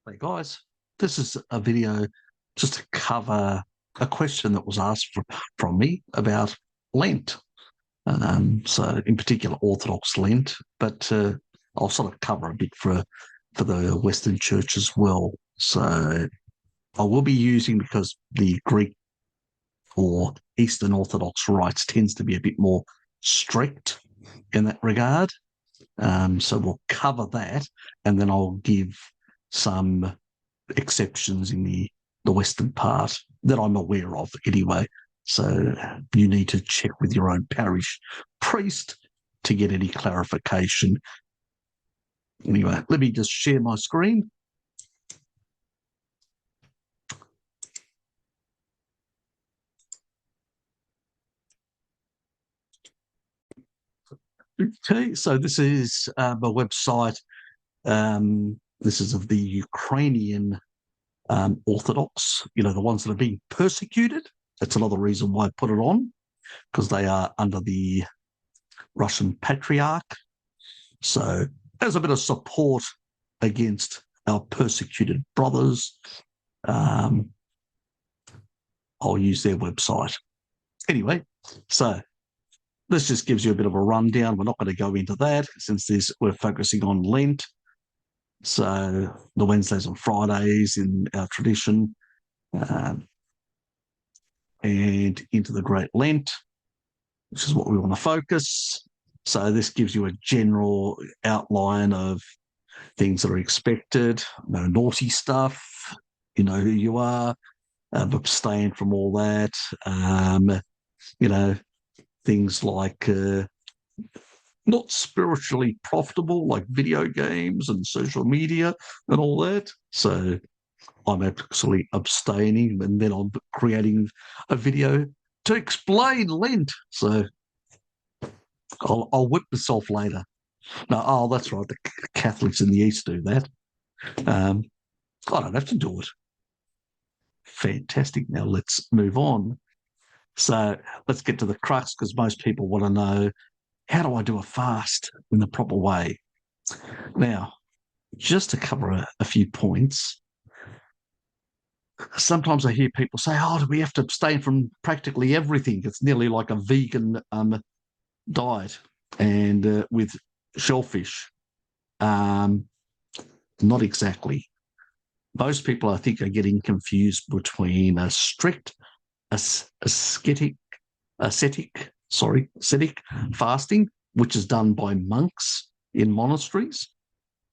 Hey guys, this is a video just to cover a question that was asked from me about Lent. So in particular Orthodox Lent, but I'll sort of cover a bit for the Western Church as well. So I will be using, because the Greek or Eastern Orthodox rites tends to be a bit more strict in that regard. So we'll cover that, and then I'll give some exceptions in the Western part that I'm aware of anyway. So you need to check with your own parish priest to get any clarification. Anyway, let me just share my screen. Okay, so this is a website. This is of the Ukrainian Orthodox, the ones that are being persecuted. That's another reason why I put it on, because they are under the Russian Patriarch. So there's a bit of support against our persecuted brothers. I'll use their website. Anyway, so this just gives you a bit of a rundown. We're not going to go into that since we're focusing on Lent. So the Wednesdays and Fridays in our tradition, and into the Great Lent, which is what we want to focus. So this gives you a general outline of things that are expected. No naughty stuff. You know who you are. Abstain from all that. Things like not spiritually profitable, like video games and social media and all that. So I'm actually abstaining, and then I'm creating a video to explain Lent. So I'll whip myself later. No, oh, that's right. The Catholics in the East do that. I don't have to do it. Fantastic. Now let's move on. So let's get to the crux, because most people want to know, how do I do a fast in the proper way? Now, just to cover a few points, sometimes I hear people say, oh, do we have to abstain from practically everything? It's nearly like a vegan diet, and with shellfish. Not exactly. Most people, I think, are getting confused between a strict ascetic fasting, which is done by monks in monasteries.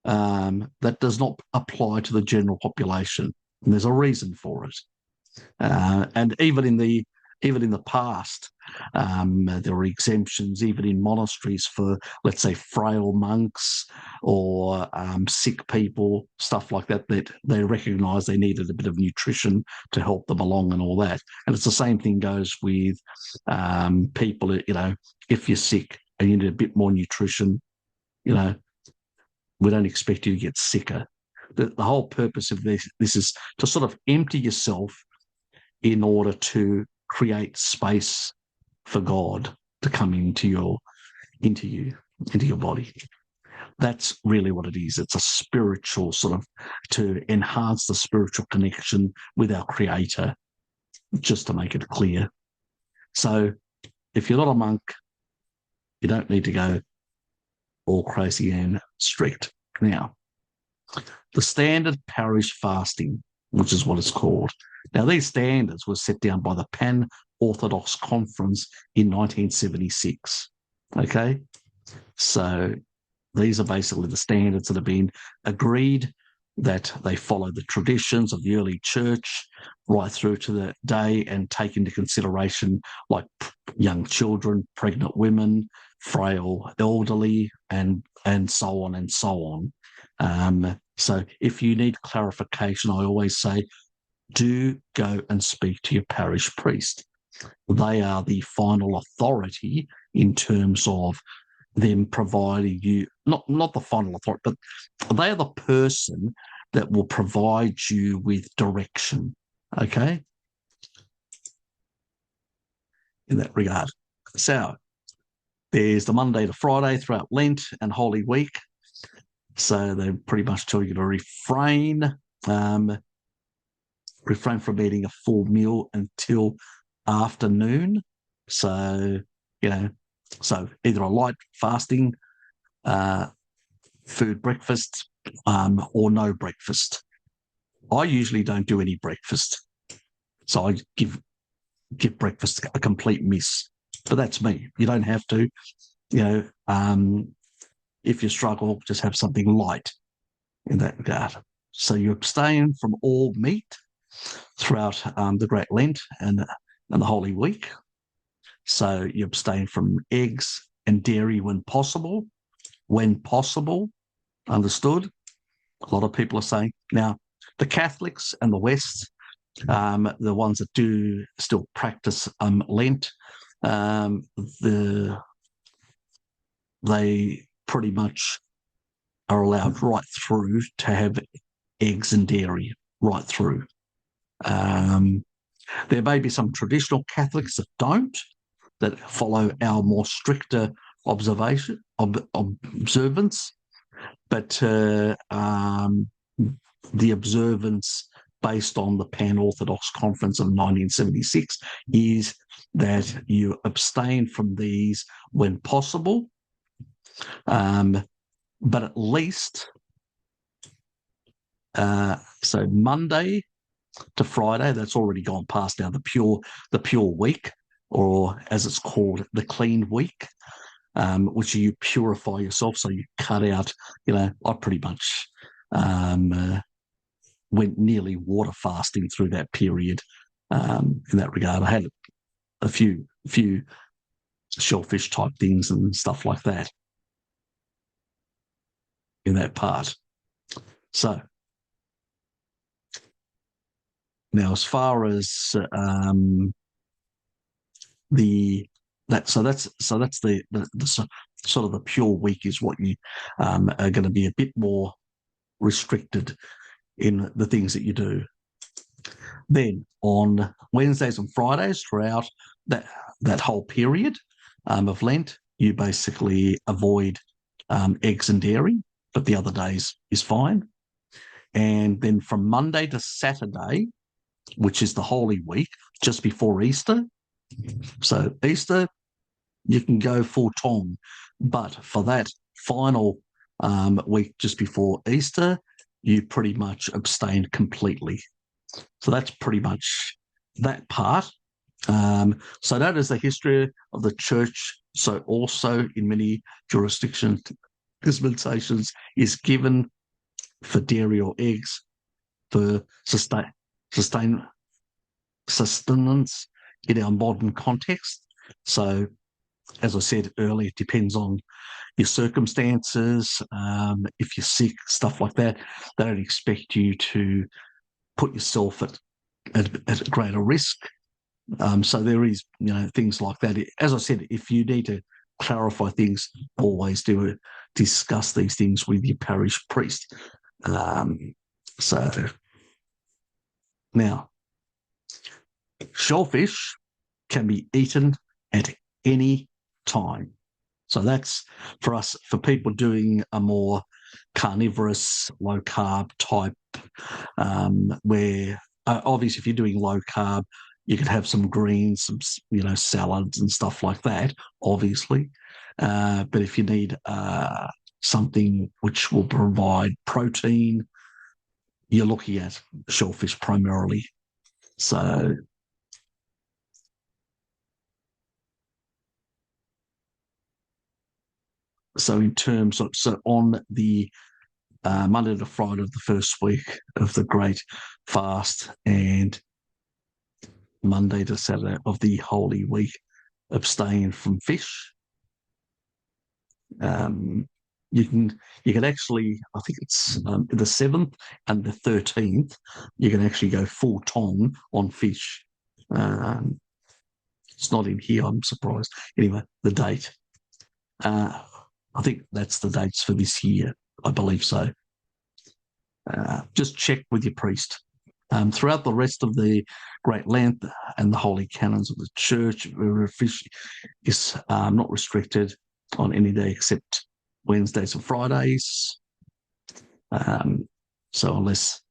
That does not apply to the general population, and there's a reason for it. And even in the past, there were exemptions, even in monasteries, for, let's say, frail monks or sick people, stuff like that, that they recognised they needed a bit of nutrition to help them along and all that. And it's the same thing goes with people, if you're sick and you need a bit more nutrition, we don't expect you to get sicker. The whole purpose of this is to sort of empty yourself in order to create space for God to come into your body. That's really what it is. It's a spiritual sort of, to enhance the spiritual connection with our Creator, just to make it clear. So if you're not a monk, you don't need to go all crazy and strict. Now, the standard parish fasting, which is what it's called. Now, these standards were set down by the Pan-Orthodox Conference in 1976. Okay? So these are basically the standards that have been agreed, that they follow the traditions of the early church right through to the day, and take into consideration like young children, pregnant women, frail elderly, and so on and so on. So if you need clarification, I always say, do go and speak to your parish priest. They are the final authority in terms of them providing you, not the final authority, but they are the person that will provide you with direction, okay, in that regard. So there's the Monday to Friday throughout Lent and Holy Week. So they pretty much tell you to refrain refrain from eating a full meal until afternoon. So, so either a light fasting food breakfast or no breakfast. I usually don't do any breakfast. So I give breakfast a complete miss. But that's me. You don't have to. If you struggle, just have something light in that regard. So you abstain from all meat throughout the Great Lent and the Holy Week. So you abstain from eggs and dairy when possible. When possible, understood? A lot of people are saying. Now, the Catholics and the West, the ones that do still practice Lent, they pretty much are allowed right through to have eggs and dairy right through. There may be some traditional Catholics that don't, that follow our more stricter observance, but the observance based on the Pan-Orthodox Conference of 1976 is that you abstain from these when possible, but at least, so Monday to Friday, that's already gone past now, the pure week, or as it's called, the clean week, which you purify yourself. So you cut out, I pretty much went nearly water fasting through that period. In that regard, I had a few shellfish type things and stuff like that in that part. So now, as far as that's the sort of the pure week is what you are going to be a bit more restricted in the things that you do. Then on Wednesdays and Fridays throughout that whole period of Lent, you basically avoid eggs and dairy, but the other days is fine. And then from Monday to Saturday, which is the Holy Week, just before Easter. So Easter, you can go full tong, but for that final week just before Easter, you pretty much abstain completely. So that's pretty much that part. So that is the history of the church. So also in many jurisdictions, dispensations is given for dairy or eggs for sustenance in our modern context. So, as I said earlier, it depends on your circumstances. If you're sick, stuff like that, they don't expect you to put yourself at greater risk. So there is, things like that. As I said, if you need to clarify things, always discuss these things with your parish priest. So now, shellfish can be eaten at any time. So that's for us, for people doing a more carnivorous, low carb type, where obviously if you're doing low carb, you could have some greens, some salads and stuff like that, obviously. But if you need something which will provide protein, you're looking at shellfish primarily. So in terms of, on the Monday to Friday of the first week of the Great Fast and Monday to Saturday of the Holy Week, abstain from fish. You can actually, I think it's the 7th and the 13th, you can actually go full tong on fish. It's not in here, I'm surprised. Anyway, the date. I think that's the dates for this year. I believe so. Just check with your priest. Throughout the rest of the Great Lent and the holy canons of the Church, fish is not restricted on any day except Wednesdays and Fridays. So unless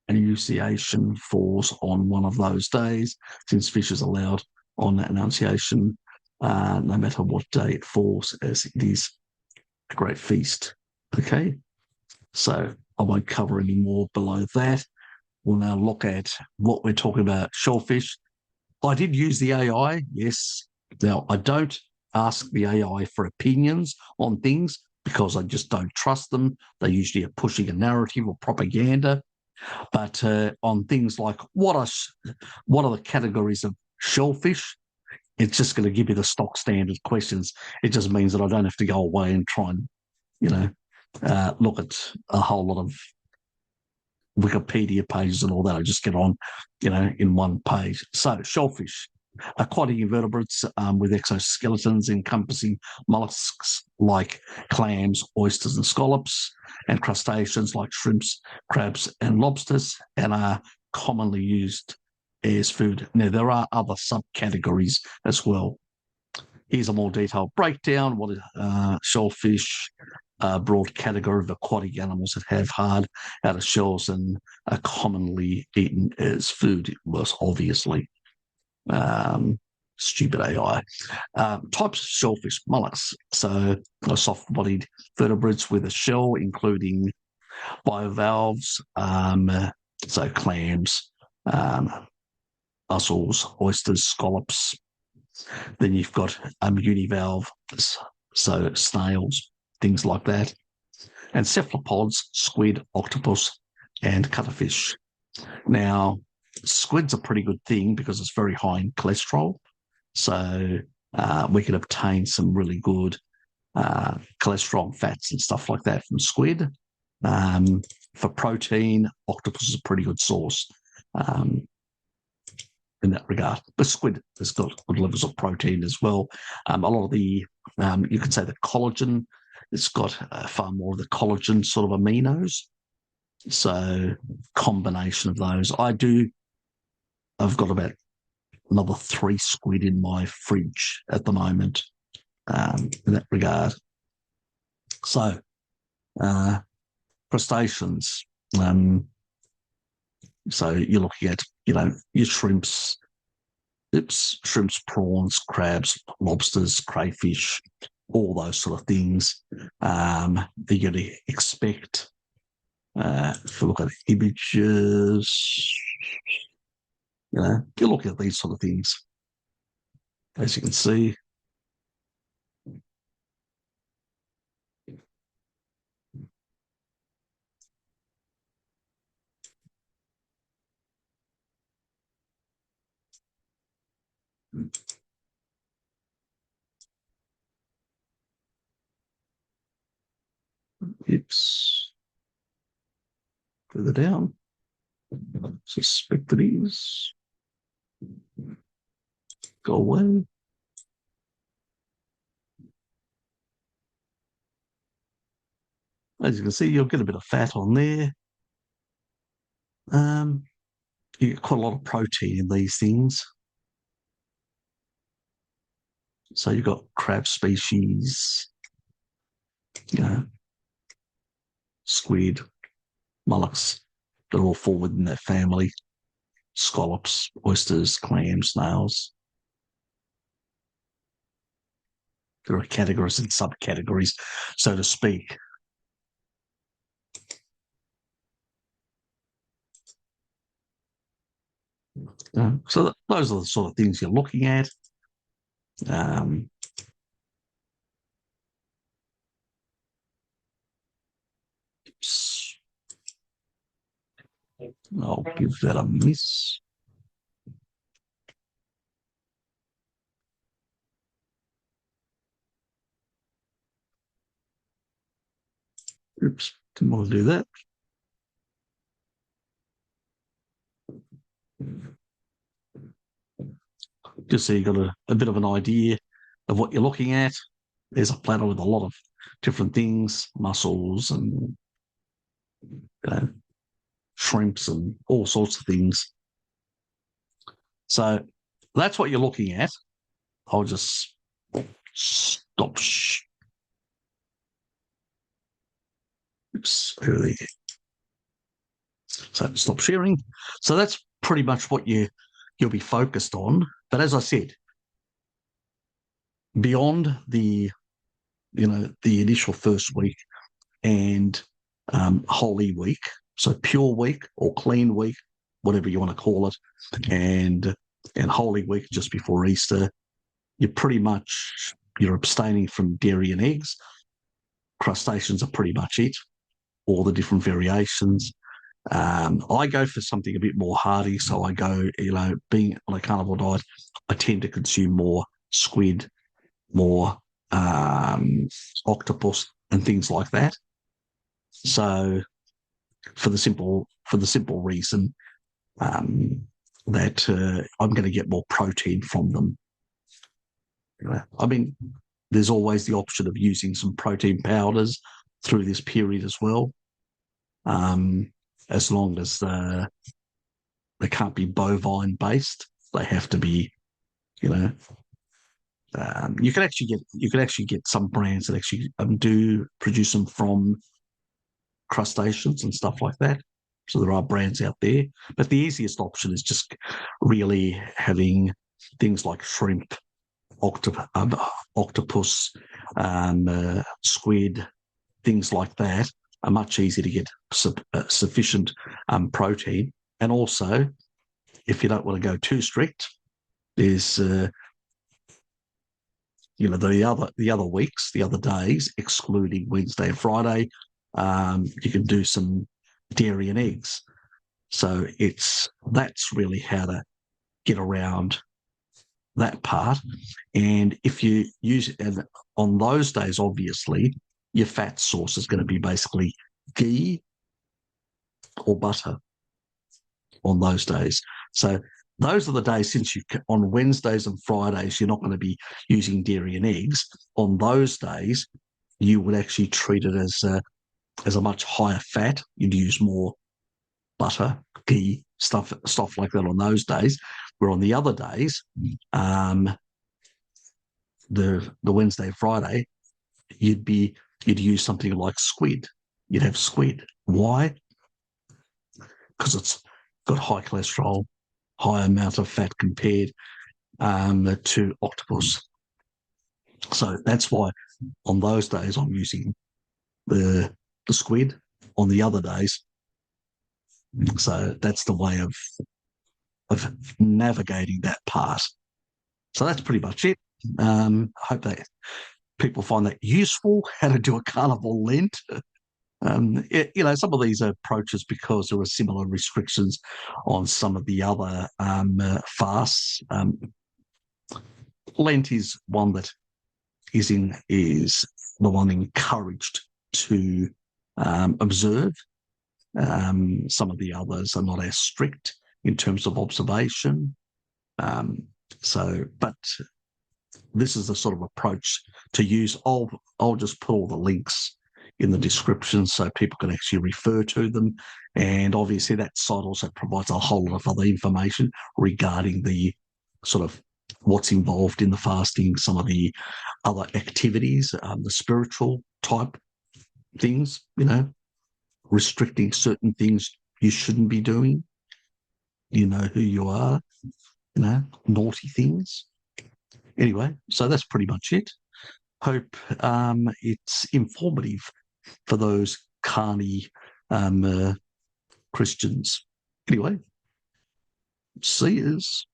annunciation falls on one of those days, since fish is allowed on that annunciation, no matter what day it falls, as it is a great feast. Okay, so I won't cover any more below that. We'll now look at what we're talking about, shellfish. I did use the AI, yes. Now, I don't ask the AI for opinions on things because I just don't trust them. They usually are pushing a narrative or propaganda. But on things like what are the categories of shellfish, it's just going to give you the stock standard questions. It just means that I don't have to go away and try and, look at a whole lot of Wikipedia pages and all that. I just get on, in one page. So shellfish, aquatic invertebrates with exoskeletons encompassing mollusks like clams, oysters and scallops, and crustaceans like shrimps, crabs and lobsters, and are commonly used as food. Now, there are other subcategories as well. Here's a more detailed breakdown. What is shellfish? A broad category of aquatic animals that have hard outer shells and are commonly eaten as food. It was obviously stupid AI. Types of shellfish, mollusks. So soft-bodied vertebrates with a shell, including bivalves, so clams, mussels, oysters, scallops. Then you've got univalve, so snails, things like that. And cephalopods, squid, octopus, and cuttlefish. Now, squid's a pretty good thing because it's very high in cholesterol. So we can obtain some really good cholesterol fats and stuff like that from squid. For protein, octopus is a pretty good source in that regard. But squid has got good levels of protein as well. A lot of the, you could say the collagen, it's got far more of the collagen sort of aminos. So combination of those. I've got about another 3 squid in my fridge at the moment in that regard. So crustaceans. So you're looking at, your shrimps, prawns, crabs, lobsters, crayfish, all those sort of things. You're going to expect, if you look at images, you're looking at these sort of things. As you can see, it's further down. Suspect it is. Go away. As you can see, you'll get a bit of fat on there. You get quite a lot of protein in these things. So you've got crab species, squid, mollusks that all fall within that family. Scallops, oysters, clams, snails. There are categories and subcategories, so to speak. So those are the sort of things you're looking at. I'll give that a miss. Oops, didn't want to do that. Just so you got a bit of an idea of what you're looking at. There's a platter with a lot of different things, mussels and shrimps and all sorts of things. So that's what you're looking at. I'll just stop. Oops, early. So stop sharing. So that's pretty much what you'll be focused on. But as I said, beyond the initial first week and Holy Week, so pure week or clean week, whatever you want to call it, and Holy Week just before Easter, you're abstaining from dairy and eggs. Crustaceans are pretty much it, all the different variations. I go for something a bit more hearty, so I go, being on a carnivore diet, I tend to consume more squid, more octopus, and things like that. So, for the simple reason that I'm going to get more protein from them. I mean, there's always the option of using some protein powders through this period as well, as long as they can't be bovine based. They have to be, you can actually get some brands that actually do produce them from crustaceans and stuff like that. So there are brands out there, but the easiest option is just really having things like shrimp, octopus, squid, things like that are much easier to get sufficient protein. And also, if you don't want to go too strict, there's the other weeks, the other days, excluding Wednesday and Friday, you can do some dairy and eggs. So that's really how to get around that part. And if you use it on those days, obviously, your fat source is going to be basically ghee or butter on those days. So those are the days, since on Wednesdays and Fridays, you're not going to be using dairy and eggs. On those days, you would actually treat it as a much higher fat. You'd use more butter, ghee, stuff like that on those days. Where on the other days, the Wednesday, Friday, you'd use something like squid. You'd have squid. Why? Because it's got high cholesterol, high amount of fat compared to octopus. So that's why on those days I'm using the squid. On the other days, so that's the way of navigating that part. So that's pretty much it. I hope that people find that useful, how to do a Carnivore Lent. Some of these approaches, because there are similar restrictions on some of the other fasts. Lent is one that is the one encouraged to observe. Some of the others are not as strict in terms of observation. But this is the sort of approach to use. I'll just put all the links in the description so people can actually refer to them. And obviously that site also provides a whole lot of other information regarding the sort of what's involved in the fasting, some of the other activities, the spiritual type things, restricting certain things you shouldn't be doing. You know who you are, naughty things. Anyway, so that's pretty much it. Hope it's informative for those carny Christians. Anyway, see yous.